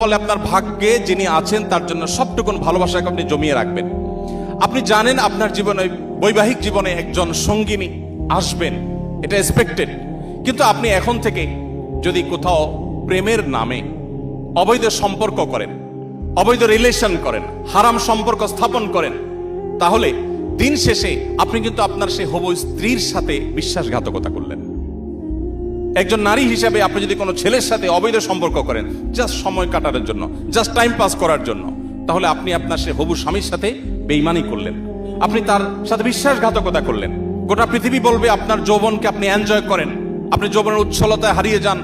ফলে আপনার ভাগ্যে যিনি আছেন তার জন্য সবটুকুন ভালোবাসাকে আপনি জমিয়ে রাখবেন। আপনি জানেন আপনার জীবনে, বৈবাহিক জীবনে একজন সঙ্গিনী আসবেন, এটা এক্সপেক্টেড। কিন্তু আপনি এখন থেকে যদি কোথাও প্রেমের নামে অবৈধ সম্পর্ক করেন, অবৈধ রিলেশন করেন, হারাম সম্পর্ক স্থাপন করেন, তাহলে দিন শেষে আপনি কিন্তু আপনার সেই হবু স্ত্রীর সাথে বিশ্বাসঘাতকতা করলেন। একজন নারী হিসাবে আপনি যদি কোনো ছেলের সাথে অবৈধ সম্পর্ক করেন জাস্ট সময় কাটানোর জন্য, জাস্ট টাইম পাস করার জন্য, তাহলে আপনি আপনার সে হবু স্বামীর সাথে বেঈমানি করলেন, আপনি তার সাথে বিশ্বাসঘাতকতা করলেন। গোটা পৃথিবী বলবে আপনার যৌবনকে আপনি এনজয় করেন, আপনি যৌবনের উচ্ছলতায় হারিয়ে যান,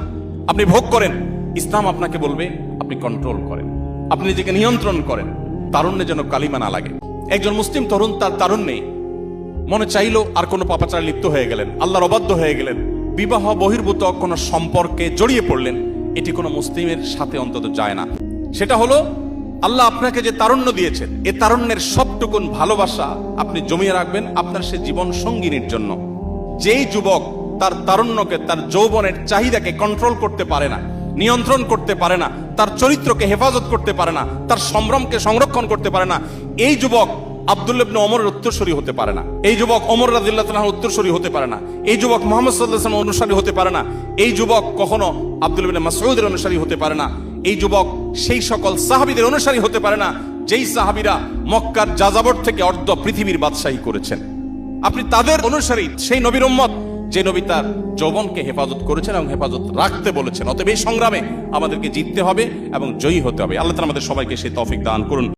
আপনি ভোগ করেন। ইসলাম আপনাকে বলবে আপনি কন্ট্রোল করেন, আপনি নিজেকে নিয়ন্ত্রণ করেন, তারুণ্যে যেন কালিমা না লাগে। একজন মুসলিম তরুণ তার তারুণ্যে মনে চাইলো আর কোনো পাপাচারে লিপ্ত হয়ে গেলেন, আল্লাহর অবাধ্য হয়ে গেলেন, বিবাহ বহির্ভূত কোনো সম্পর্কে জড়িয়ে পড়লেন। এটি কোনো মুসলিমের সাথে অন্তত যায় না। সেটা হলো আল্লাহ আপনাকে যে তারুণ্য দিয়েছেন, এ তারুণ্যের সবটুকুন ভালোবাসা আপনি জমিয়ে রাখবেন আপনার সে জীবন সঙ্গিনীর জন্য। যেই যুবক তার তারুণ্যকে, তার যৌবনের চাহিদাকে কন্ট্রোল করতে পারে না, নিয়ন্ত্রণ করতে পারে না, তার চরিত্রকে হেফাজত করতে পারে না, তার সম্ভ্রমকে সংরক্ষণ করতে পারে না, এই যুবক আব্দুল্লাহ ইবনে ওমরের উত্তরসূরি হতে পারে না। এই যুবক ওমর রাদিয়াল্লাহু তাআলার উত্তরসূরি হতে পারে না। এই যুবক মুহাম্মদ সাল্লাল্লাহু আলাইহি ওয়াসাল্লামের অনুসারী হতে পারে না। এই যুবক কখনো আব্দুল্লাহ ইবনে মাসউদের অনুসারী হতে পারে না। এই যুবক সেই সকল সাহাবীদের অনুসারী হতে পারে না যেই সাহাবীরা মক্কার যাযাবর থেকে অর্ধ পৃথিবীর বাদশাহী করেছেন। আপনি তাদের অনুসারী, সেই নবীর উম্মত যে নবী তার যৌবনকে হেফাজত করেছেন এবং হেফাজত রাখতে বলেছেন। অতএব এই সংগ্রামে আমাদেরকে জিততে হবে এবং জয়ী হতে হবে। আল্লাহ তাআলা আমাদের সবাইকে সেই তৌফিক দান করুন।